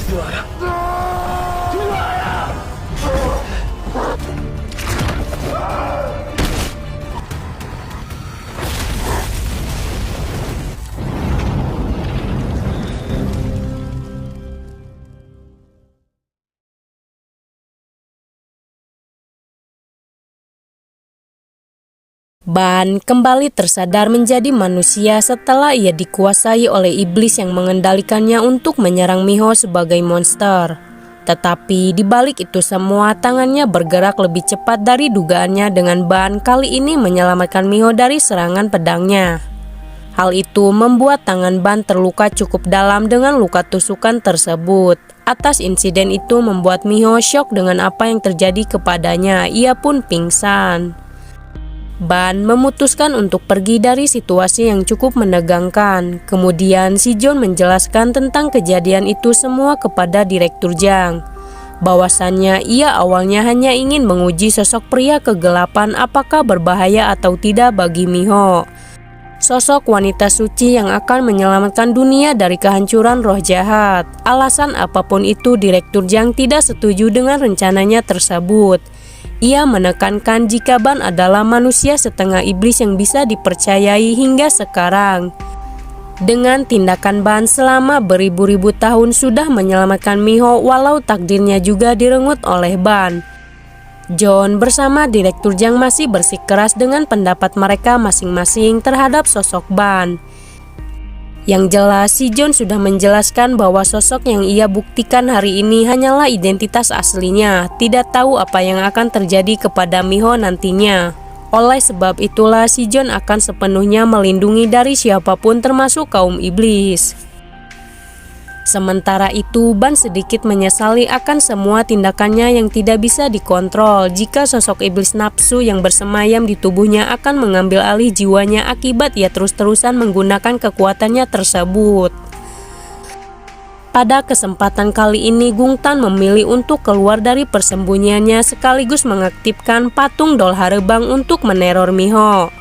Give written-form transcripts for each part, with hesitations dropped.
Juara. Juara. Ban kembali tersadar menjadi manusia setelah ia dikuasai oleh iblis yang mengendalikannya untuk menyerang Miho sebagai monster. Tetapi di balik itu semua, tangannya bergerak lebih cepat dari dugaannya dengan Ban kali ini menyelamatkan Miho dari serangan pedangnya. Hal itu membuat tangan Ban terluka cukup dalam dengan luka tusukan tersebut. Atas insiden itu membuat Miho syok dengan apa yang terjadi kepadanya, ia pun pingsan. Ban memutuskan untuk pergi dari situasi yang cukup menegangkan. Kemudian si John menjelaskan tentang kejadian itu semua kepada Direktur Jang. Bahwasannya ia awalnya hanya ingin menguji sosok pria kegelapan apakah berbahaya atau tidak bagi Miho. Sosok wanita suci yang akan menyelamatkan dunia dari kehancuran roh jahat. Alasan apapun itu, Direktur Jang tidak setuju dengan rencananya tersebut. Ia menekankan jika Ban adalah manusia setengah iblis yang bisa dipercayai hingga sekarang. Dengan tindakan Ban selama beribu-ribu tahun sudah menyelamatkan Miho walau takdirnya juga direnggut oleh Ban. John bersama Direktur Jang masih bersikeras dengan pendapat mereka masing-masing terhadap sosok Ban. Yang jelas, si John sudah menjelaskan bahwa sosok yang ia buktikan hari ini hanyalah identitas aslinya, tidak tahu apa yang akan terjadi kepada Miho nantinya. Oleh sebab itulah si John akan sepenuhnya melindungi dari siapapun termasuk kaum iblis. Sementara itu, Ban sedikit menyesali akan semua tindakannya yang tidak bisa dikontrol jika sosok iblis nafsu yang bersemayam di tubuhnya akan mengambil alih jiwanya akibat ia terus-terusan menggunakan kekuatannya tersebut. Pada kesempatan kali ini, Gung Tan memilih untuk keluar dari persembunyiannya sekaligus mengaktifkan patung Dol Harebang untuk meneror Miho.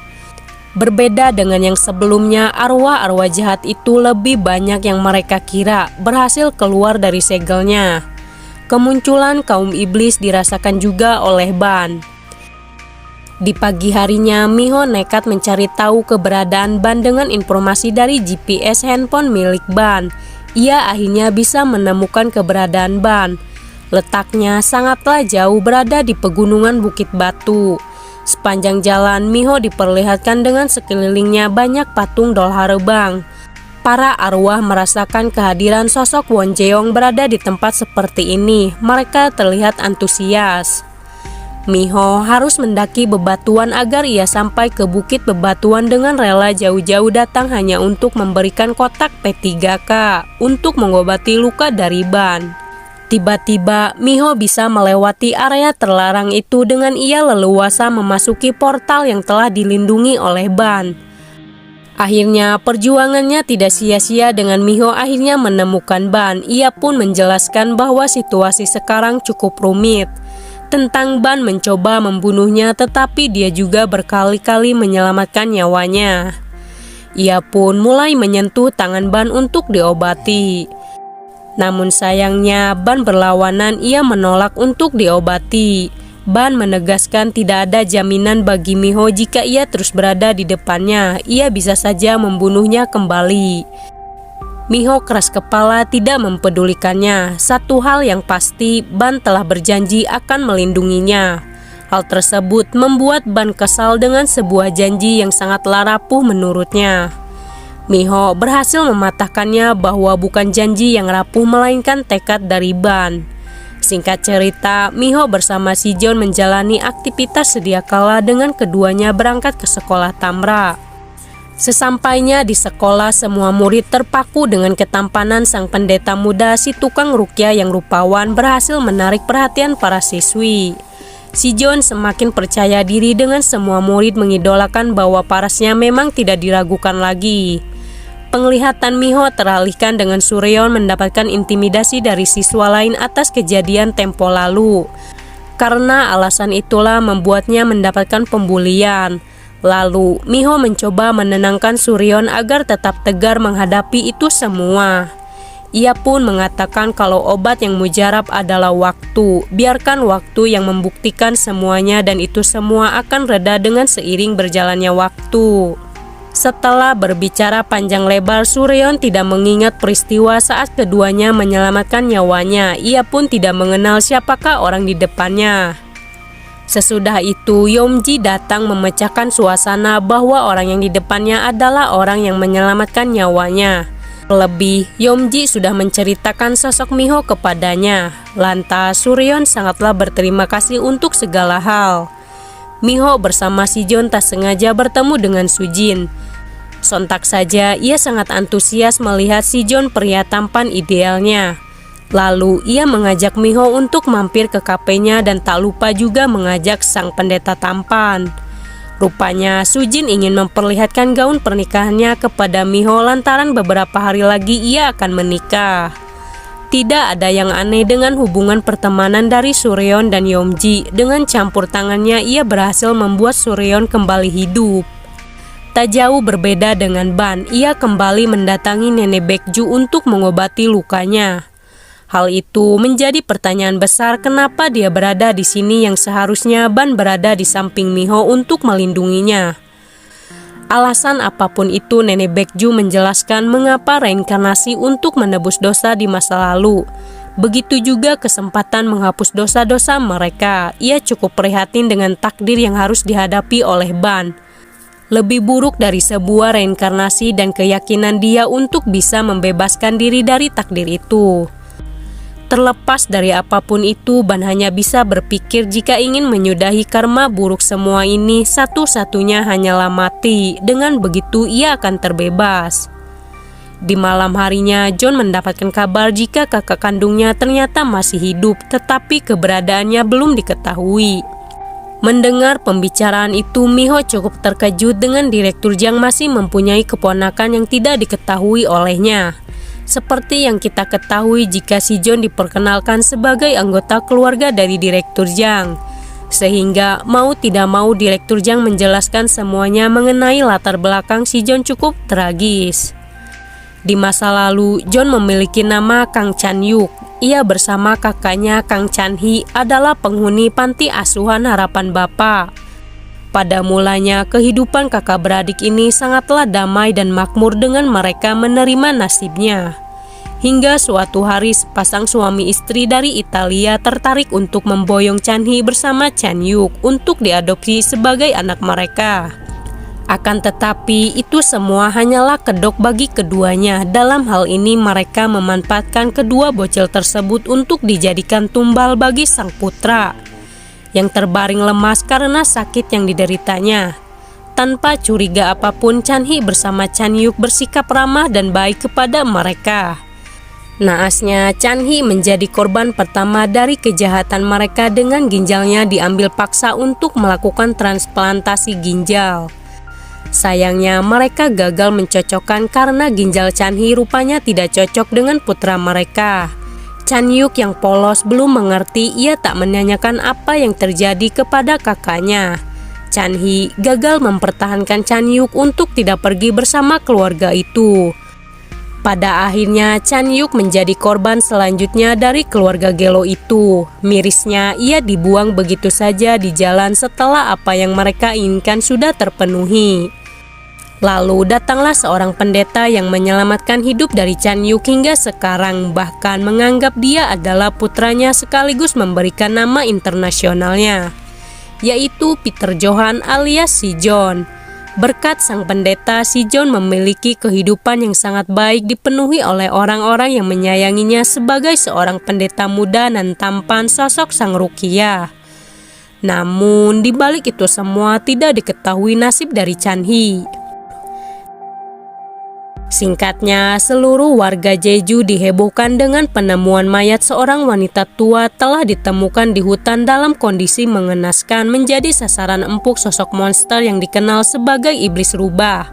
Berbeda dengan yang sebelumnya, arwah-arwah jahat itu lebih banyak yang mereka kira berhasil keluar dari segelnya. Kemunculan kaum iblis dirasakan juga oleh Ban. Di pagi harinya, Miho nekat mencari tahu keberadaan Ban dengan informasi dari GPS handphone milik Ban. Ia akhirnya bisa menemukan keberadaan Ban. Letaknya sangatlah jauh, berada di pegunungan Bukit Batu. Sepanjang jalan, Miho diperlihatkan dengan sekelilingnya banyak patung Dol Harebang. Para arwah merasakan kehadiran sosok Won Jeong berada di tempat seperti ini. Mereka terlihat antusias. Miho harus mendaki bebatuan agar ia sampai ke bukit bebatuan dengan rela jauh-jauh datang hanya untuk memberikan kotak P3K untuk mengobati luka dari Ban. Tiba-tiba, Miho bisa melewati area terlarang itu dengan ia leluasa memasuki portal yang telah dilindungi oleh Ban. Akhirnya, perjuangannya tidak sia-sia dengan Miho akhirnya menemukan Ban. Ia pun menjelaskan bahwa situasi sekarang cukup rumit. Tentang Ban mencoba membunuhnya, tetapi dia juga berkali-kali menyelamatkan nyawanya. Ia pun mulai menyentuh tangan Ban untuk diobati. Namun sayangnya, Ban berlawanan, ia menolak untuk diobati. Ban menegaskan tidak ada jaminan bagi Miho jika ia terus berada di depannya. Ia bisa saja membunuhnya kembali. Miho keras kepala tidak mempedulikannya. Satu hal yang pasti, Ban telah berjanji akan melindunginya. Hal tersebut membuat Ban kesal dengan sebuah janji yang sangatlah rapuh menurutnya. Miho berhasil mematahkannya bahwa bukan janji yang rapuh melainkan tekad dari Ban. Singkat cerita, Miho bersama si John menjalani aktivitas sedia kala dengan keduanya berangkat ke sekolah Tamra. Sesampainya di sekolah, semua murid terpaku dengan ketampanan sang pendeta muda. Si tukang ruqyah yang rupawan berhasil menarik perhatian para siswi. Si John semakin percaya diri dengan semua murid mengidolakan bahwa parasnya memang tidak diragukan lagi. Penglihatan Miho teralihkan dengan Suryeon mendapatkan intimidasi dari siswa lain atas kejadian tempo lalu. Karena alasan itulah membuatnya mendapatkan pembulian. Lalu, Miho mencoba menenangkan Suryeon agar tetap tegar menghadapi itu semua. Ia pun mengatakan kalau obat yang mujarab adalah waktu. Biarkan waktu yang membuktikan semuanya dan itu semua akan reda dengan seiring berjalannya waktu. Setelah berbicara panjang lebar, Suryeon tidak mengingat peristiwa saat keduanya menyelamatkan nyawanya. Ia pun tidak mengenal siapakah orang di depannya. Sesudah itu, Yeomji datang memecahkan suasana bahwa orang yang di depannya adalah orang yang menyelamatkan nyawanya. Lebih, Yeomji sudah menceritakan sosok Miho kepadanya. Lantas, Suryeon sangatlah berterima kasih untuk segala hal. Miho bersama Sijeon tak sengaja bertemu dengan Sujin. Sontak saja, ia sangat antusias melihat Sijeon pria tampan idealnya. Lalu, ia mengajak Miho untuk mampir ke kafenya dan tak lupa juga mengajak sang pendeta tampan. Rupanya Sujin ingin memperlihatkan gaun pernikahannya kepada Miho lantaran beberapa hari lagi ia akan menikah. Tidak ada yang aneh dengan hubungan pertemanan dari Suryeon dan Yeomji. Dengan campur tangannya ia berhasil membuat Suryeon kembali hidup. Tak jauh berbeda dengan Ban, ia kembali mendatangi nenek Baekju untuk mengobati lukanya. Hal itu menjadi pertanyaan besar kenapa dia berada di sini yang seharusnya Ban berada di samping Miho untuk melindunginya. Alasan apapun itu, nenek Baekju menjelaskan mengapa reinkarnasi untuk menebus dosa di masa lalu. Begitu juga kesempatan menghapus dosa-dosa mereka. Ia cukup prihatin dengan takdir yang harus dihadapi oleh Ban. Lebih buruk dari sebuah reinkarnasi dan keyakinan dia untuk bisa membebaskan diri dari takdir itu. Terlepas dari apapun itu, Ban hanya bisa berpikir jika ingin menyudahi karma buruk semua ini, satu-satunya hanyalah mati. Dengan begitu ia akan terbebas. Di malam harinya, John mendapatkan kabar jika kakak kandungnya ternyata masih hidup, tetapi keberadaannya belum diketahui. Mendengar pembicaraan itu, Miho cukup terkejut dengan Direktur Jang masih mempunyai keponakan yang tidak diketahui olehnya. Seperti yang kita ketahui jika Sijeon diperkenalkan sebagai anggota keluarga dari Direktur Jang. Sehingga mau tidak mau Direktur Jang menjelaskan semuanya mengenai latar belakang Sijeon cukup tragis. Di masa lalu, John memiliki nama Kang Chan-yuk. Ia bersama kakaknya Kang Chan-hee adalah penghuni panti asuhan Harapan Bapa. Pada mulanya, kehidupan kakak beradik ini sangatlah damai dan makmur dengan mereka menerima nasibnya. Hingga suatu hari sepasang suami istri dari Italia tertarik untuk memboyong Chan-hee bersama Chan-yuk untuk diadopsi sebagai anak mereka. Akan tetapi, itu semua hanyalah kedok bagi keduanya. Dalam hal ini mereka memanfaatkan kedua bocil tersebut untuk dijadikan tumbal bagi sang putra yang terbaring lemas karena sakit yang dideritanya. Tanpa curiga apapun, Chan-hee bersama Chan-yuk bersikap ramah dan baik kepada mereka. Naasnya, Chan-hee menjadi korban pertama dari kejahatan mereka dengan ginjalnya diambil paksa untuk melakukan transplantasi ginjal. Sayangnya, mereka gagal mencocokkan karena ginjal Chan-hee rupanya tidak cocok dengan putra mereka. Chan-yuk yang polos belum mengerti, ia tak menanyakan apa yang terjadi kepada kakaknya. Chan-hee gagal mempertahankan Chan-yuk untuk tidak pergi bersama keluarga itu. Pada akhirnya, Chan-yuk menjadi korban selanjutnya dari keluarga gelo itu. Mirisnya, ia dibuang begitu saja di jalan setelah apa yang mereka inginkan sudah terpenuhi. Lalu datanglah seorang pendeta yang menyelamatkan hidup dari Chan-yuk hingga sekarang, bahkan menganggap dia adalah putranya sekaligus memberikan nama internasionalnya, yaitu Peter Johan alias Sijeon. Berkat sang pendeta, Sijeon memiliki kehidupan yang sangat baik, dipenuhi oleh orang-orang yang menyayanginya sebagai seorang pendeta muda dan tampan sosok sang Rukiah. Namun, di balik itu semua tidak diketahui nasib dari Chan-hee. Singkatnya, seluruh warga Jeju dihebohkan dengan penemuan mayat seorang wanita tua telah ditemukan di hutan dalam kondisi mengenaskan, menjadi sasaran empuk sosok monster yang dikenal sebagai iblis rubah,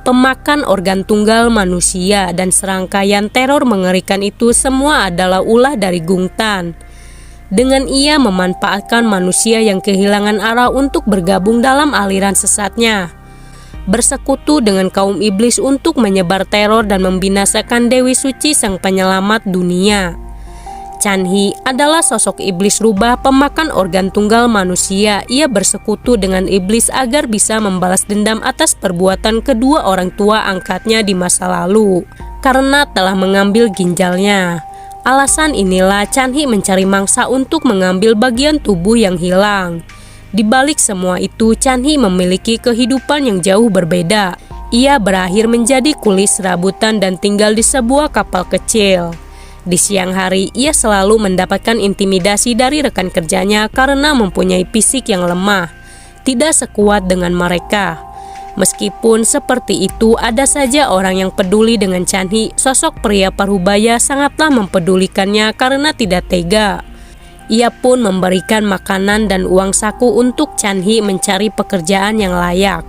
pemakan organ tunggal manusia, dan serangkaian teror mengerikan itu semua adalah ulah dari Gungtan. Dengan ia memanfaatkan manusia yang kehilangan arah untuk bergabung dalam aliran sesatnya. bersekutu dengan kaum iblis untuk menyebar teror dan membinasakan Dewi Suci sang penyelamat dunia. Chan-hee adalah sosok iblis rubah pemakan organ tunggal manusia. Ia bersekutu dengan iblis agar bisa membalas dendam atas perbuatan kedua orang tua angkatnya di masa lalu karena telah mengambil ginjalnya. Alasan inilah Chan-hee mencari mangsa untuk mengambil bagian tubuh yang hilang. Di balik semua itu, Chan-hee memiliki kehidupan yang jauh berbeda. Ia berakhir menjadi kuli serabutan dan tinggal di sebuah kapal kecil. Di siang hari, ia selalu mendapatkan intimidasi dari rekan kerjanya karena mempunyai fisik yang lemah, tidak sekuat dengan mereka. Meskipun seperti itu, ada saja orang yang peduli dengan Chan-hee. Sosok pria parubaya sangatlah mempedulikannya karena tidak tega. Ia pun memberikan makanan dan uang saku untuk Chan-hee mencari pekerjaan yang layak.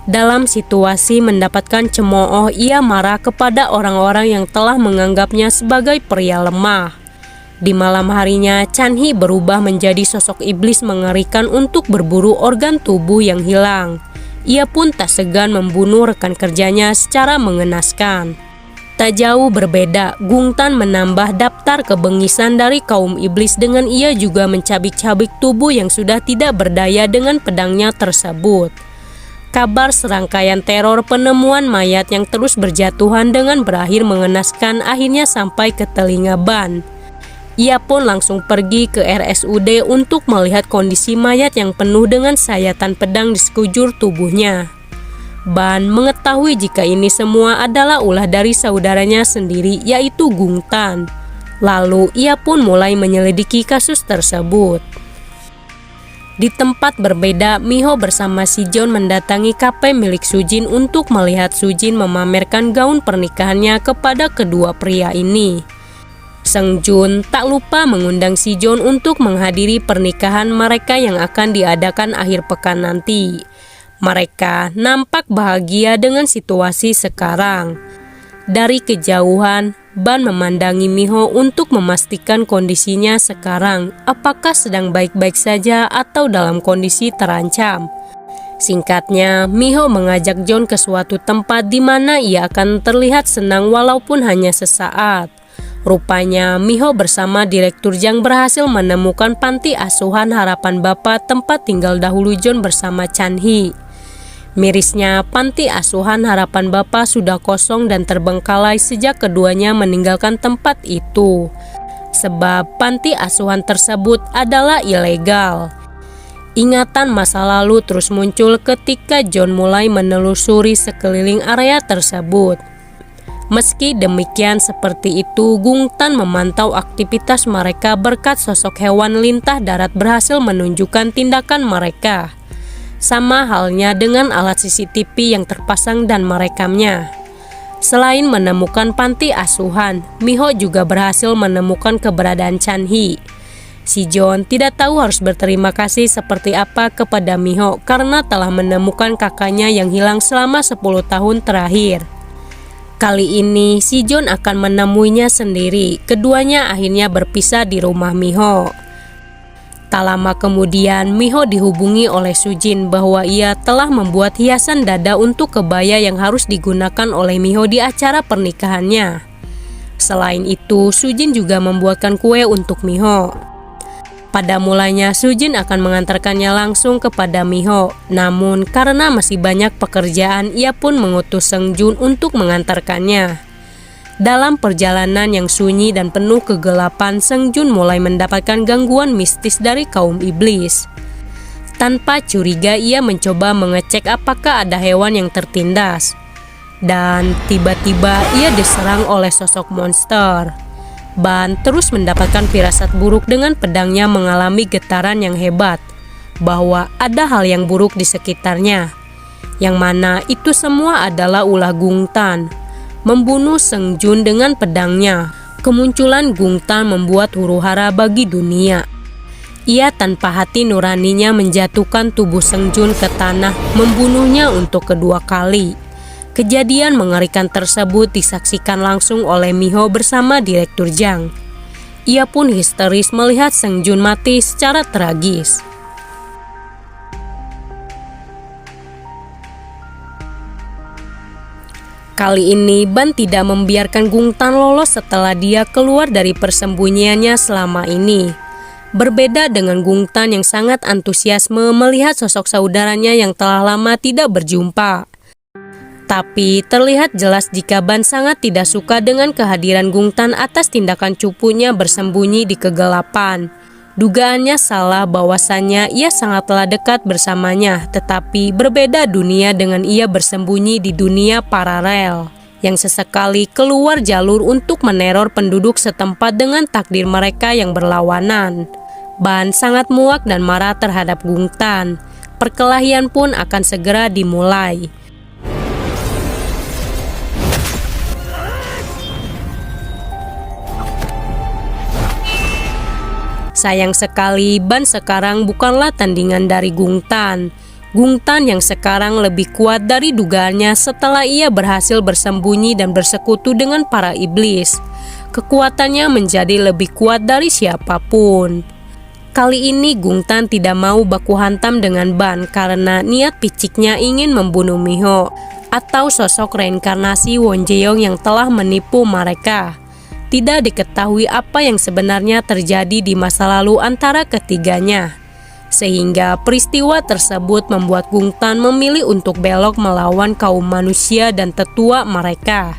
Dalam situasi mendapatkan cemooh, ia marah kepada orang-orang yang telah menganggapnya sebagai pria lemah. Di malam harinya, Chan-hee berubah menjadi sosok iblis mengerikan untuk berburu organ tubuh yang hilang. Ia pun tak segan membunuh rekan kerjanya secara mengenaskan. Tak jauh berbeda, Gungtan menambah daftar kebengisan dari kaum iblis dengan ia juga mencabik-cabik tubuh yang sudah tidak berdaya dengan pedangnya tersebut. Kabar serangkaian teror penemuan mayat yang terus berjatuhan dengan berakhir mengenaskan akhirnya sampai ke telinga Ban. Ia pun langsung pergi ke RSUD untuk melihat kondisi mayat yang penuh dengan sayatan pedang di sekujur tubuhnya. Ban mengetahui jika ini semua adalah ulah dari saudaranya sendiri, yaitu Gungtan. Lalu ia pun mulai menyelidiki kasus tersebut. Di tempat berbeda, Miho bersama Si-jeon mendatangi kafe milik Sujin untuk melihat Sujin memamerkan gaun pernikahannya kepada kedua pria ini. Seung-jun tak lupa mengundang Si-jeon untuk menghadiri pernikahan mereka yang akan diadakan akhir pekan nanti. Mereka nampak bahagia dengan situasi sekarang. Dari kejauhan, Ban memandangi Miho untuk memastikan kondisinya sekarang, apakah sedang baik-baik saja atau dalam kondisi terancam. Singkatnya, Miho mengajak John ke suatu tempat di mana ia akan terlihat senang walaupun hanya sesaat. Rupanya, Miho bersama Direktur Jang berhasil menemukan panti asuhan harapan Bapa tempat tinggal dahulu John bersama Chan-hee. Mirisnya, panti asuhan harapan Bapa sudah kosong dan terbengkalai sejak keduanya meninggalkan tempat itu. Sebab panti asuhan tersebut adalah ilegal. Ingatan masa lalu terus muncul ketika John mulai menelusuri sekeliling area tersebut. Meski demikian, seperti itu, Gungtan memantau aktivitas mereka berkat sosok hewan lintah darat berhasil menunjukkan tindakan mereka. Sama halnya dengan alat CCTV yang terpasang dan merekamnya. Selain menemukan panti asuhan, Miho juga berhasil menemukan keberadaan Chan-hee. Si-jeon tidak tahu harus berterima kasih seperti apa kepada Miho karena telah menemukan kakaknya yang hilang selama 10 tahun terakhir. Kali ini Si-jeon akan menemuinya sendiri. Keduanya akhirnya berpisah di rumah Miho. Tak lama kemudian, Miho dihubungi oleh Sujin bahwa ia telah membuat hiasan dada untuk kebaya yang harus digunakan oleh Miho di acara pernikahannya. Selain itu, Sujin juga membuatkan kue untuk Miho. Pada mulanya, Sujin akan mengantarkannya langsung kepada Miho. Namun, karena masih banyak pekerjaan, ia pun mengutus Seung-jun untuk mengantarkannya. Dalam perjalanan yang sunyi dan penuh kegelapan, Seung-jun mulai mendapatkan gangguan mistis dari kaum iblis. Tanpa curiga, ia mencoba mengecek apakah ada hewan yang tertindas. Dan tiba-tiba ia diserang oleh sosok monster. Ban terus mendapatkan firasat buruk dengan pedangnya mengalami getaran yang hebat, bahwa ada hal yang buruk di sekitarnya. Yang mana itu semua adalah ulah Gungtan. Membunuh Seung-jun dengan pedangnya. Kemunculan Gungtan membuat huru-hara bagi dunia. Ia tanpa hati nuraninya menjatuhkan tubuh Seung-jun ke tanah, membunuhnya untuk kedua kali. Kejadian mengerikan tersebut disaksikan langsung oleh Miho bersama Direktur Jang. Ia pun histeris melihat Seung-jun mati secara tragis. Kali ini Ban tidak membiarkan Gungtan lolos setelah dia keluar dari persembunyiannya selama ini. Berbeda dengan Gungtan yang sangat antusiasme melihat sosok saudaranya yang telah lama tidak berjumpa. Tapi terlihat jelas jika Ban sangat tidak suka dengan kehadiran Gungtan atas tindakan cupunya bersembunyi di kegelapan. Dugaannya salah bahwasannya ia sangatlah dekat bersamanya, tetapi berbeda dunia dengan ia bersembunyi di dunia paralel yang sesekali keluar jalur untuk meneror penduduk setempat dengan takdir mereka yang berlawanan. Ban sangat muak dan marah terhadap Gungtan. Perkelahian pun akan segera dimulai. Sayang sekali Ban sekarang bukanlah tandingan dari Gungtan. Gungtan yang sekarang lebih kuat dari dugaannya setelah ia berhasil bersembunyi dan bersekutu dengan para iblis. Kekuatannya menjadi lebih kuat dari siapapun. Kali ini Gungtan tidak mau baku hantam dengan Ban karena niat piciknya ingin membunuh Miho atau sosok reinkarnasi Wonjeong yang telah menipu mereka. Tidak diketahui apa yang sebenarnya terjadi di masa lalu antara ketiganya, sehingga peristiwa tersebut membuat Gungtan memilih untuk belok melawan kaum manusia dan tetua mereka.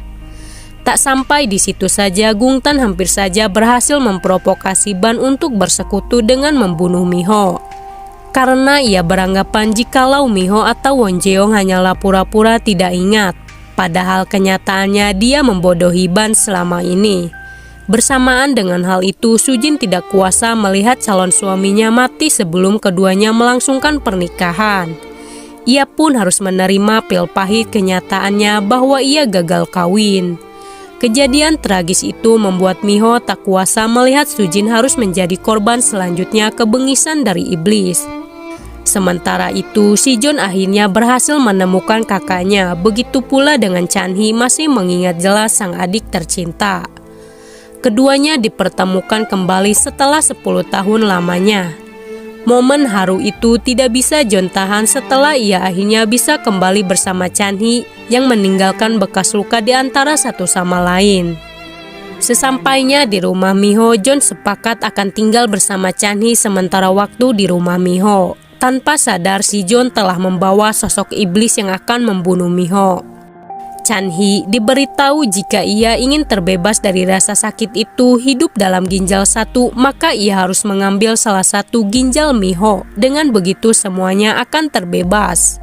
Tak sampai di situ saja, Gungtan hampir saja berhasil memprovokasi Ban untuk bersekutu dengan membunuh Miho. Karena ia beranggapan jikalau Miho atau Wonjeong hanyalah pura-pura tidak ingat, padahal kenyataannya dia membodohi Ban selama ini. Bersamaan dengan hal itu, Sujin tidak kuasa melihat calon suaminya mati sebelum keduanya melangsungkan pernikahan. Ia pun harus menerima pil pahit kenyataannya bahwa ia gagal kawin. Kejadian tragis itu membuat Miho tak kuasa melihat Sujin harus menjadi korban selanjutnya kebengisan dari iblis. Sementara itu, Sijon akhirnya berhasil menemukan kakaknya, begitu pula dengan Chanhi masih mengingat jelas sang adik tercinta. Keduanya dipertemukan kembali setelah 10 tahun lamanya. Momen haru itu tidak bisa Jon tahan setelah ia akhirnya bisa kembali bersama Chanhi yang meninggalkan bekas luka di antara satu sama lain. Sesampainya di rumah Miho, Jon sepakat akan tinggal bersama Chanhi sementara waktu di rumah Miho. Tanpa sadar, si Jon telah membawa sosok iblis yang akan membunuh Miho. Chanhi diberitahu jika ia ingin terbebas dari rasa sakit itu hidup dalam ginjal satu, maka ia harus mengambil salah satu ginjal Miho. Dengan begitu semuanya akan terbebas.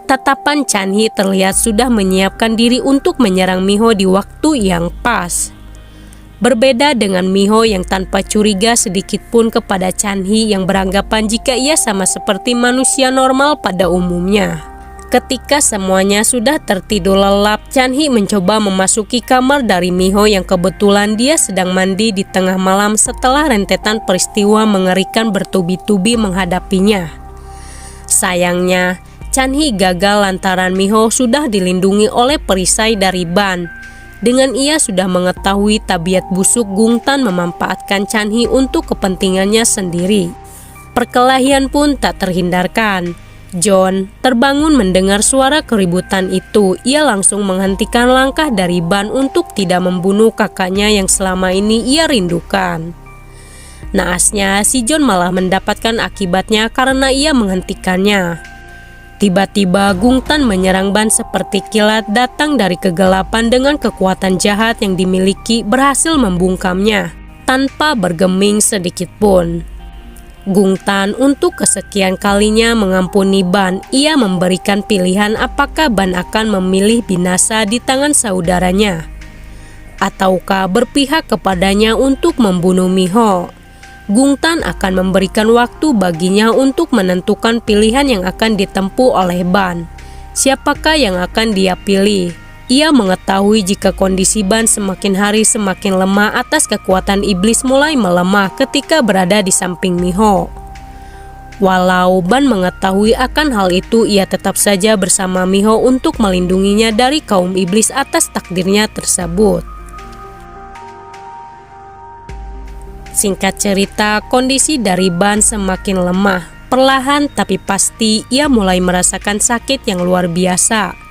Tatapan Chanhi terlihat sudah menyiapkan diri untuk menyerang Miho di waktu yang pas. Berbeda dengan Miho yang tanpa curiga sedikit pun kepada Chanhi yang beranggapan jika ia sama seperti manusia normal pada umumnya. Ketika semuanya sudah tertidur lelap, Chanhi mencoba memasuki kamar dari Miho yang kebetulan dia sedang mandi di tengah malam setelah rentetan peristiwa mengerikan bertubi-tubi menghadapinya. Sayangnya, Chanhi gagal lantaran Miho sudah dilindungi oleh perisai dari Ban. Dengan ia sudah mengetahui tabiat busuk Gungtan memanfaatkan Chanhi untuk kepentingannya sendiri. Perkelahian pun tak terhindarkan. Jon terbangun mendengar suara keributan itu. Ia langsung menghentikan langkah dari Ban untuk tidak membunuh kakaknya yang selama ini ia rindukan. Naasnya, si Jon malah mendapatkan akibatnya karena ia menghentikannya. Tiba-tiba Gungtan menyerang Ban seperti kilat datang dari kegelapan dengan kekuatan jahat yang dimiliki berhasil membungkamnya tanpa bergeming sedikit pun. Gungtan untuk kesekian kalinya mengampuni Ban. Ia memberikan pilihan apakah Ban akan memilih binasa di tangan saudaranya ataukah berpihak kepadanya untuk membunuh Miho. Gungtan akan memberikan waktu baginya untuk menentukan pilihan yang akan ditempuh oleh Ban. Siapakah yang akan dia pilih? Ia mengetahui jika kondisi Ban semakin hari semakin lemah atas kekuatan iblis mulai melemah ketika berada di samping Miho. Walau Ban mengetahui akan hal itu, ia tetap saja bersama Miho untuk melindunginya dari kaum iblis atas takdirnya tersebut. Singkat cerita, kondisi dari Ban semakin lemah. Perlahan tapi pasti ia mulai merasakan sakit yang luar biasa.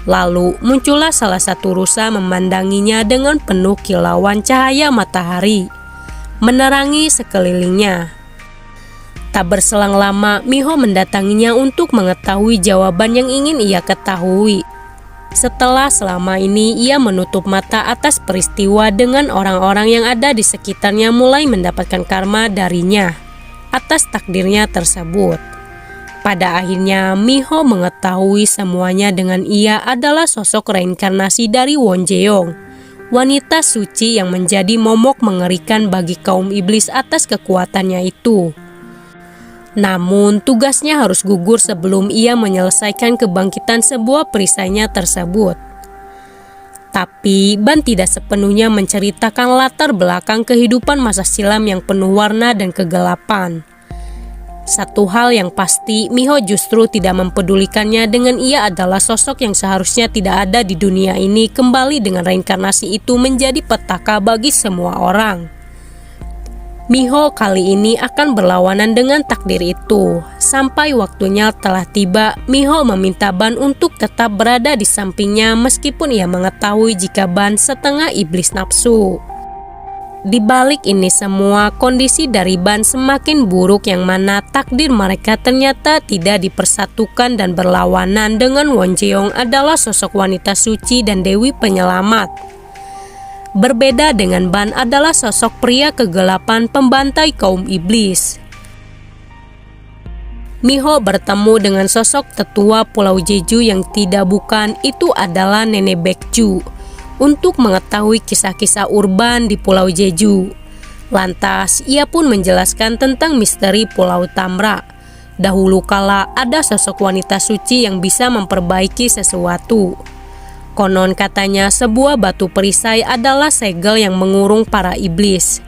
Lalu muncullah salah satu rusa memandanginya dengan penuh kilauan cahaya matahari, menerangi sekelilingnya. Tak berselang lama, Miho mendatanginya untuk mengetahui jawaban yang ingin ia ketahui. Setelah selama ini ia menutup mata atas peristiwa dengan orang-orang yang ada di sekitarnya mulai mendapatkan karma darinya atas takdirnya tersebut. Pada akhirnya, Miho mengetahui semuanya dengan ia adalah sosok reinkarnasi dari Wonjeong, wanita suci yang menjadi momok mengerikan bagi kaum iblis atas kekuatannya itu. Namun, tugasnya harus gugur sebelum ia menyelesaikan kebangkitan sebuah perisainya tersebut. Tapi, Ban tidak sepenuhnya menceritakan latar belakang kehidupan masa silam yang penuh warna dan kegelapan. Satu hal yang pasti, Miho justru tidak mempedulikannya dengan ia adalah sosok yang seharusnya tidak ada di dunia ini kembali dengan reinkarnasi itu menjadi petaka bagi semua orang. Miho kali ini akan berlawanan dengan takdir itu. Sampai waktunya telah tiba, Miho meminta Ban untuk tetap berada di sampingnya meskipun ia mengetahui jika Ban setengah iblis nafsu. Di balik ini semua, kondisi dari Ban semakin buruk yang mana takdir mereka ternyata tidak dipersatukan dan berlawanan dengan Wonjeong adalah sosok wanita suci dan dewi penyelamat. Berbeda dengan Ban adalah sosok pria kegelapan pembantai kaum iblis. Miho bertemu dengan sosok tetua Pulau Jeju yang tidak bukan itu adalah Nenek Baekju untuk mengetahui kisah-kisah urban di Pulau Jeju. Lantas, ia pun menjelaskan tentang misteri Pulau Tamra. Dahulu kala ada sosok wanita suci yang bisa memperbaiki sesuatu. Konon katanya sebuah batu perisai adalah segel yang mengurung para iblis.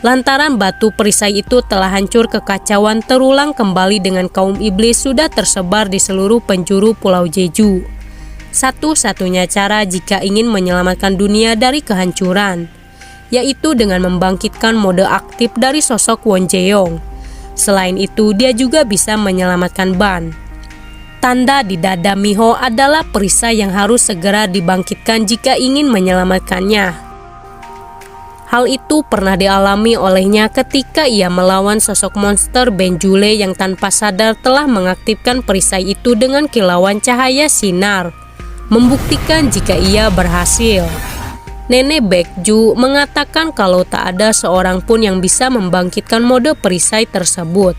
Lantaran batu perisai itu telah hancur, kekacauan terulang kembali dengan kaum iblis sudah tersebar di seluruh penjuru Pulau Jeju. Satu-satunya cara jika ingin menyelamatkan dunia dari kehancuran, yaitu dengan membangkitkan mode aktif dari sosok Wonjeong. Selain itu, dia juga bisa menyelamatkan Ban. Tanda di dada Miho adalah perisai yang harus segera dibangkitkan jika ingin menyelamatkannya. Hal itu pernah dialami olehnya ketika ia melawan sosok monster Benjule yang tanpa sadar telah mengaktifkan perisai itu dengan kilauan cahaya sinar, membuktikan jika ia berhasil. Nenek Baekju mengatakan kalau tak ada seorang pun yang bisa membangkitkan mode perisai tersebut.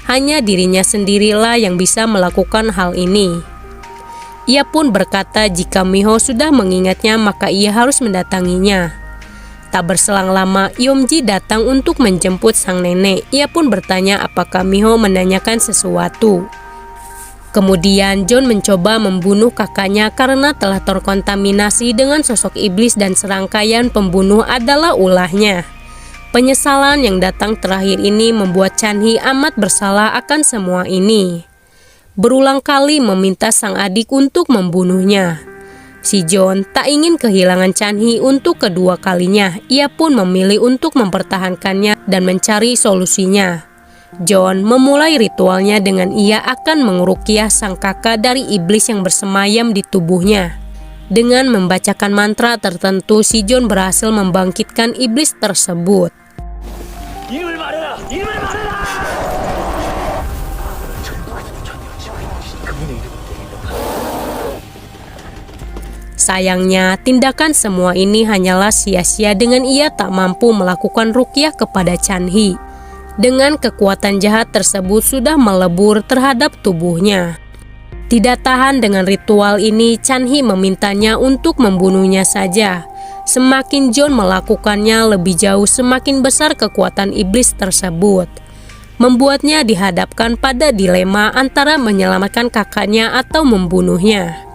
Hanya dirinya sendirilah yang bisa melakukan hal ini. Ia pun berkata jika Miho sudah mengingatnya maka ia harus mendatanginya. Tak berselang lama, Yomji datang untuk menjemput sang nenek. Ia pun bertanya apakah Miho menanyakan sesuatu. Kemudian John mencoba membunuh kakaknya karena telah terkontaminasi dengan sosok iblis dan serangkaian pembunuh adalah ulahnya. Penyesalan yang datang terakhir ini membuat Chanhee amat bersalah akan semua ini. Berulang kali meminta sang adik untuk membunuhnya. Si John tak ingin kehilangan Chanhee untuk kedua kalinya. Ia pun memilih untuk mempertahankannya dan mencari solusinya. John memulai ritualnya dengan ia akan menguruqyah sang kakak dari iblis yang bersemayam di tubuhnya. Dengan membacakan mantra tertentu, si John berhasil membangkitkan iblis tersebut. Sayangnya, tindakan semua ini hanyalah sia-sia dengan ia tak mampu melakukan ruqyah kepada Chanhee. Dengan kekuatan jahat tersebut sudah melebur terhadap tubuhnya. Tidak tahan dengan ritual ini, Chanhee memintanya untuk membunuhnya saja. Semakin John melakukannya lebih jauh, semakin besar kekuatan iblis tersebut. Membuatnya dihadapkan pada dilema antara menyelamatkan kakaknya atau membunuhnya.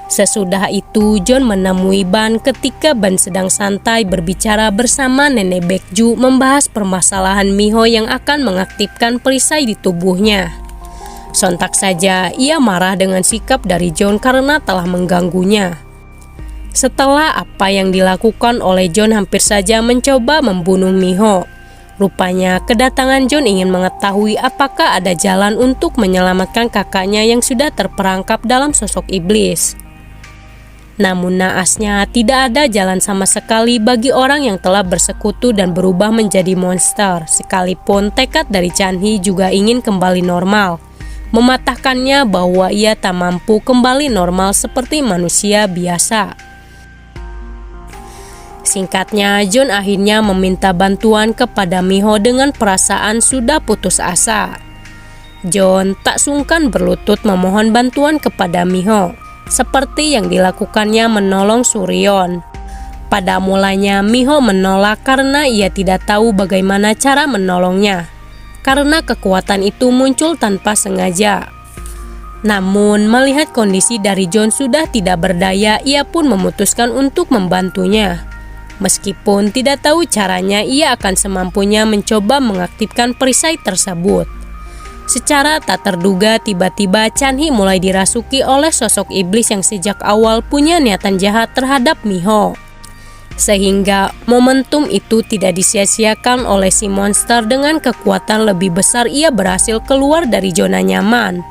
Sesudah itu, John menemui Ban ketika Ban sedang santai berbicara bersama Nenek Baekju membahas permasalahan Miho yang akan mengaktifkan perisai di tubuhnya. Sontak saja ia marah dengan sikap dari John karena telah mengganggunya. Setelah apa yang dilakukan oleh John hampir saja mencoba membunuh Miho. Rupanya kedatangan John ingin mengetahui apakah ada jalan untuk menyelamatkan kakaknya yang sudah terperangkap dalam sosok iblis. Namun naasnya tidak ada jalan sama sekali bagi orang yang telah bersekutu dan berubah menjadi monster. Sekalipun tekad dari Chan-hee juga ingin kembali normal, mematahkannya bahwa ia tak mampu kembali normal seperti manusia biasa. Singkatnya, John akhirnya meminta bantuan kepada Miho dengan perasaan sudah putus asa. John tak sungkan berlutut memohon bantuan kepada Miho, seperti yang dilakukannya menolong Suryeon. Pada mulanya Miho menolak karena ia tidak tahu bagaimana cara menolongnya, karena kekuatan itu muncul tanpa sengaja. Namun melihat kondisi dari John sudah tidak berdaya, ia pun memutuskan untuk membantunya. Meskipun tidak tahu caranya, ia akan semampunya mencoba mengaktifkan perisai tersebut. Secara tak terduga, tiba-tiba Chan-hee mulai dirasuki oleh sosok iblis yang sejak awal punya niatan jahat terhadap Miho. Sehingga momentum itu tidak disia-siakan oleh si monster. Dengan kekuatan lebih besar, ia berhasil keluar dari zona nyaman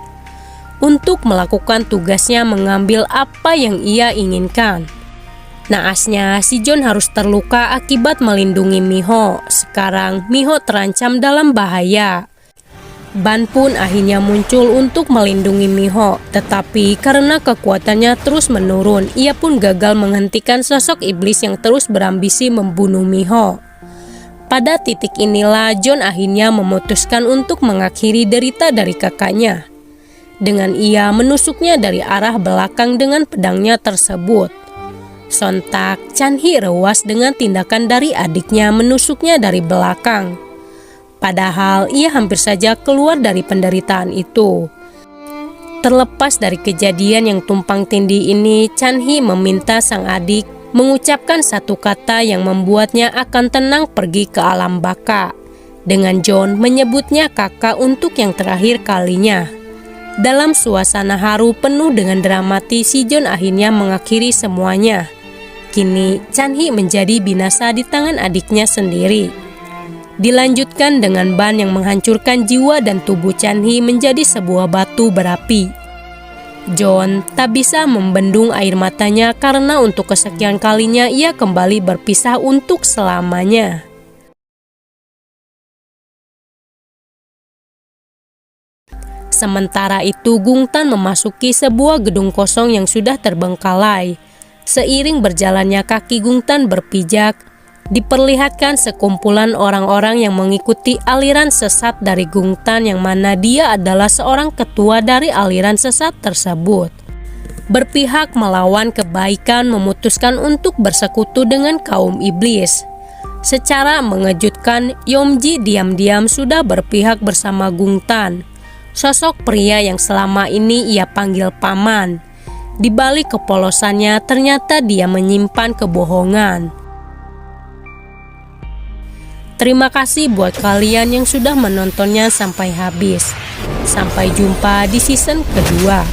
untuk melakukan tugasnya mengambil apa yang ia inginkan. Naasnya, si John harus terluka akibat melindungi Miho. Sekarang Miho terancam dalam bahaya. Ban pun akhirnya muncul untuk melindungi Miho, tetapi karena kekuatannya terus menurun, ia pun gagal menghentikan sosok iblis yang terus berambisi membunuh Miho. Pada titik inilah John akhirnya memutuskan untuk mengakhiri derita dari kakaknya, dengan ia menusuknya dari arah belakang dengan pedangnya tersebut. Sontak, Chan-hee rewas dengan tindakan dari adiknya menusuknya dari belakang. Padahal ia hampir saja keluar dari penderitaan itu. Terlepas dari kejadian yang tumpang tindih ini, Chan-hee meminta sang adik mengucapkan satu kata yang membuatnya akan tenang pergi ke alam baka. Dengan John menyebutnya kakak untuk yang terakhir kalinya. Dalam suasana haru penuh dengan dramatis, si John akhirnya mengakhiri semuanya. Kini Chan-hee menjadi binasa di tangan adiknya sendiri. Dilanjutkan dengan ban yang menghancurkan jiwa dan tubuh Chan-hee menjadi sebuah batu berapi. John tak bisa membendung air matanya karena untuk kesekian kalinya ia kembali berpisah untuk selamanya. Sementara itu, Gungtan memasuki sebuah gedung kosong yang sudah terbengkalai. Seiring berjalannya kaki Gungtan berpijak, diperlihatkan sekumpulan orang-orang yang mengikuti aliran sesat dari Gungtan, yang mana dia adalah seorang ketua dari aliran sesat tersebut. Berpihak melawan kebaikan, memutuskan untuk bersekutu dengan kaum iblis. Secara mengejutkan, Yeomji diam-diam sudah berpihak bersama Gungtan, sosok pria yang selama ini ia panggil paman. Di balik kepolosannya, ternyata dia menyimpan kebohongan. Terima kasih buat kalian yang sudah menontonnya sampai habis. Sampai jumpa di season kedua.